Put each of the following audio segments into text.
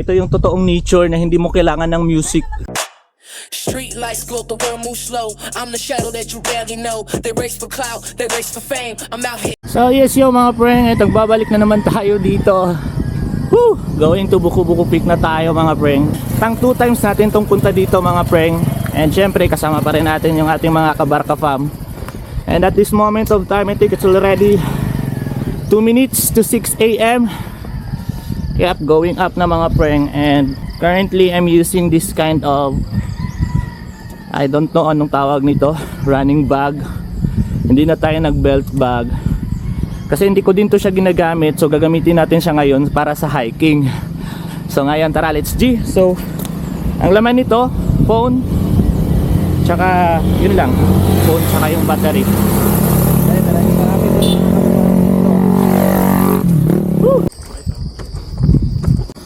Ito yung totoong nature na hindi mo kailangan ng music. Street lights glow, the world moves slow. I'm the shadow that you barely know. They race for clout, they race for fame. I'm out here. So yes yo mga preng, nagbabalik na naman tayo dito. Woo! Going to Buko-Buko Peak na tayo mga preng. Tang 2 times natin tong punta dito mga preng. And syempre kasama pa rin natin yung ating mga kabarka fam. And at this moment of time, I think it's already 2 minutes to 6 a.m. Yep, going up na mga preng. And currently I'm using this kind of, I don't know anong tawag nito, running bag. Hindi na tayo nag belt bag kasi hindi ko din to siya ginagamit, so gagamitin natin siya ngayon para sa hiking. So ngayon tara, let's G. So ang laman nito, phone, tsaka yun lang, phone tsaka yung battery.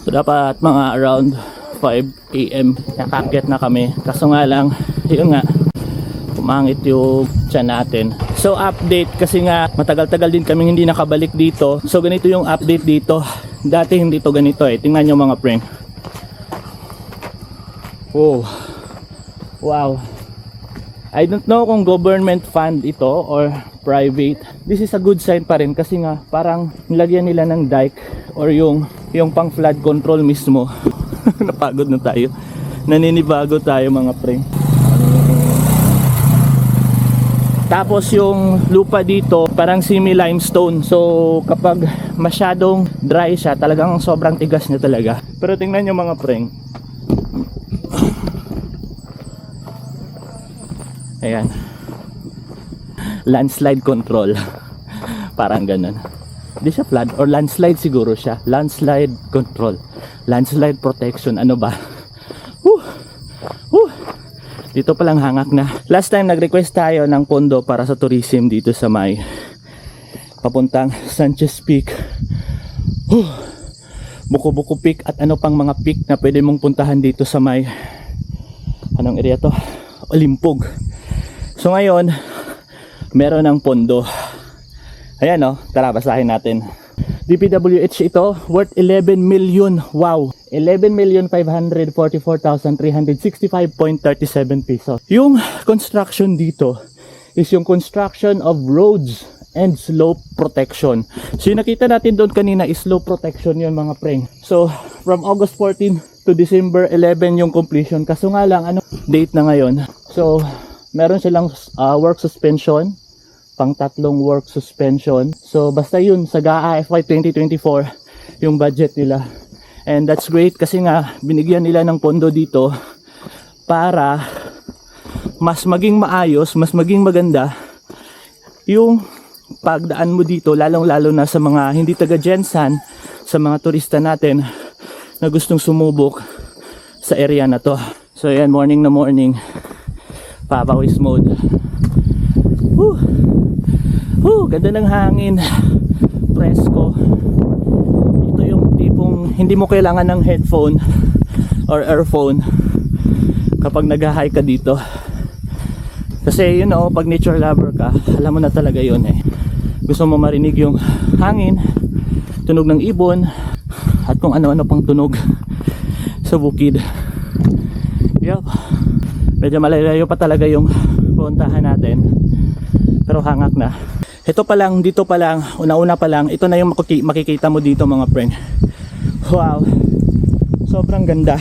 So dapat mga around 5 AM nakakit na kami, kaso nga lang yun nga, pumangit yung tiyan natin. So update, kasi nga matagal-tagal din kami hindi nakabalik dito. So ganito yung update dito. Dati hindi to ganito eh. Tingnan nyo mga friend. Oh, wow. I don't know kung government fund ito or private. This is a good sign pa rin kasi nga parang nilagyan nila ng dike or yung pang flood control mismo. Napagod na tayo. Naninibago tayo mga friend. Tapos yung lupa dito parang semi-limestone. So kapag masyadong dry siya, talagang sobrang tigas niya talaga. Pero tingnan nyo mga preng. Ayan. Landslide control. Parang ganun. Hindi siya flood or landslide siguro siya. Landslide control. Landslide protection. Ano ba? Dito palang hangak na. Last time nag-request tayo ng pondo para sa tourism dito sa may papuntang Sanchez Peak, Buko-Buko Peak at ano pang mga peak na pwede mong puntahan dito sa may anong area to? Olimpog. So ngayon meron ng pondo. Ayan o, tara basahin natin. DPWH ito, worth 11 million. Wow, 11,544,365.37 pesos. Yung construction dito is yung construction of roads and slope protection. So yung nakita natin doon kanina is slope protection yun mga preng. So from August 14 to December 11 yung completion. Kaso nga lang, ano date na ngayon? So meron silang work suspension, pang 3 work suspension. So basta yun sa GAA FY 2024 yung budget nila. And that's great kasi nga binigyan nila ng pondo dito para mas maging maayos, mas maging maganda yung pagdaan mo dito, lalong lalo na sa mga hindi taga Jensan, sa mga turista natin na gustong sumubok sa area na to. So yan, morning na morning, papawis mode. Ganda ng hangin, presko. Ito yung tipong hindi mo kailangan ng headphone or earphone kapag nag-hike ka dito. Kasi you know, pag nature lover ka, alam mo na talaga yun eh. Gusto mo marinig yung hangin, tunog ng ibon, at kung ano-ano pang tunog sa bukid. Yup. Medyo malayo pa talaga yung puntahan natin, pero hangak na. Ito pa lang, dito pa lang, una-una pa lang, ito na yung makikita mo dito mga friend. Wow, sobrang ganda.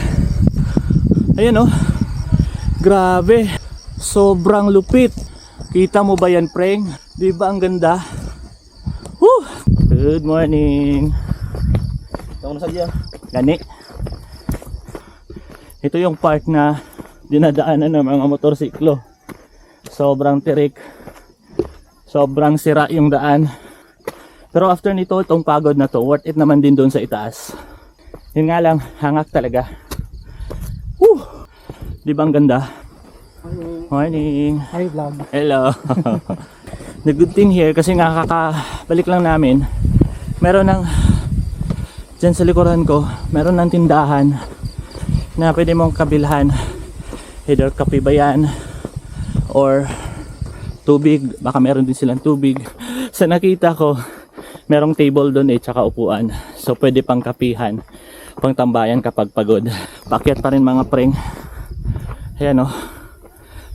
Ayan oh, grabe, sobrang lupit. Kita mo ba yan friend? Diba ang ganda? Woo! Good morning. Gani. Ito yung part na dinadaanan ng mga motorsiklo. Sobrang tirik, sobrang sira yung daan. Pero after nito, itong pagod na to, worth it naman din doon sa itaas. Yun nga lang, hangak talaga. Woo! Di ba ang ganda? Morning. Hi vlog. Hello. The good thing here, kasi nga kakabalik lang namin, meron ng, dyan sa likuran ko, meron ng tindahan na pwede mong kabilhan. Either kape ba yan or tubig, baka meron din silang tubig. Sa nakita ko, merong table doon tsaka upuan. So pwede pang kapihan. pangtambayan kapag pagod. Paakyat pa rin mga preng. Ayan o.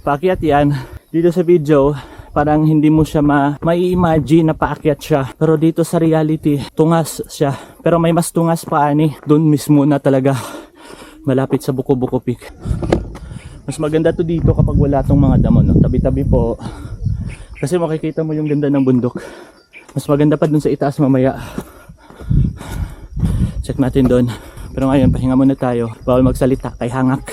Paakyat yan. Dito sa video, parang hindi mo siya mai-imagine na paakyat siya. Pero dito sa reality, tungas siya. Pero may mas tungas pa ani. Doon mismo na talaga malapit sa Buko-Buko Peak. Mas maganda to dito kapag wala tong mga damo, no? Tabi-tabi po. Kasi makikita mo yung ganda ng bundok. Mas maganda pa dun sa itaas mamaya. Check natin doon. Pero ngayon, pahinga muna tayo. Bawal magsalita kay hangak.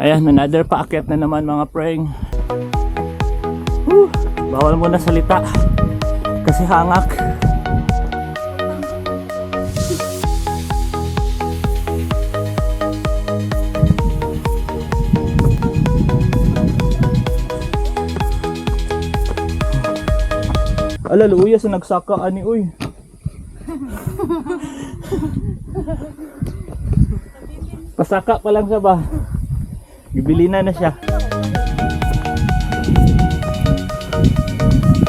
Ayan, another paakyat na naman mga preng. Bawal muna salita kasi hangak. Ala, luya sa nagsaka ani uy. Pasaka pa lang siya ba? Bibili na siya.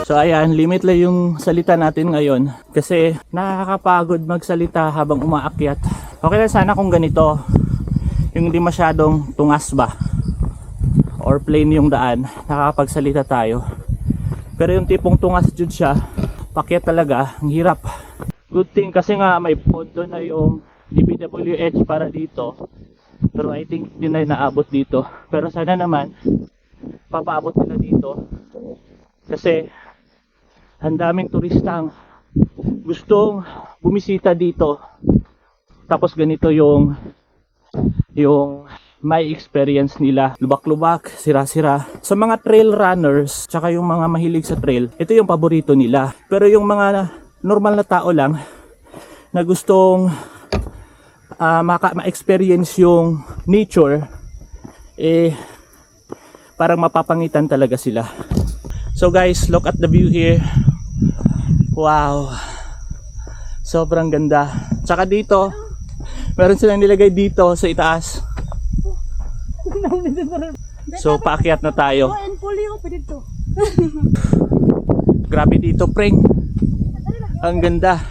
So ayan, limit lang yung salita natin ngayon kasi nakakapagod magsalita habang umaakyat. Okay lang sana kung ganito, yung hindi masyadong tungas ba or plain yung daan, nakakapagsalita tayo. Pero yung tipong tungas jud siya, pakyat talaga, ang hirap. Good thing kasi nga may pondo na yung DPWH para dito. Pero I think yun ay naabot dito. Pero sana naman papaabot nila dito kasi ang daming turistang gustong bumisita dito. Tapos ganito yung may experience nila. Lubak-lubak, sira-sira. Sa mga trail runners, tsaka yung mga mahilig sa trail, ito yung paborito nila. Pero yung mga normal na tao lang na gustong ma-experience yung nature, parang mapapangitan talaga sila. So guys, look at the view here. Wow, sobrang ganda. Tsaka dito meron silang nilagay dito sa itaas. So paakyat na tayo. Grabe dito preng, ang ganda,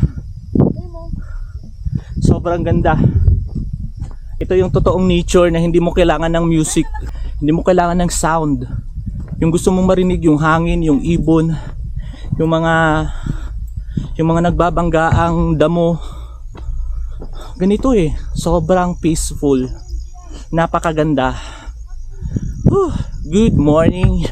sobrang ganda. Ito yung totoong nature na hindi mo kailangan ng music, hindi mo kailangan ng sound. Yung gusto mong marinig, yung hangin, yung ibon, yung mga nagbabanggaang damo. Ganito sobrang peaceful, napakaganda. Good morning.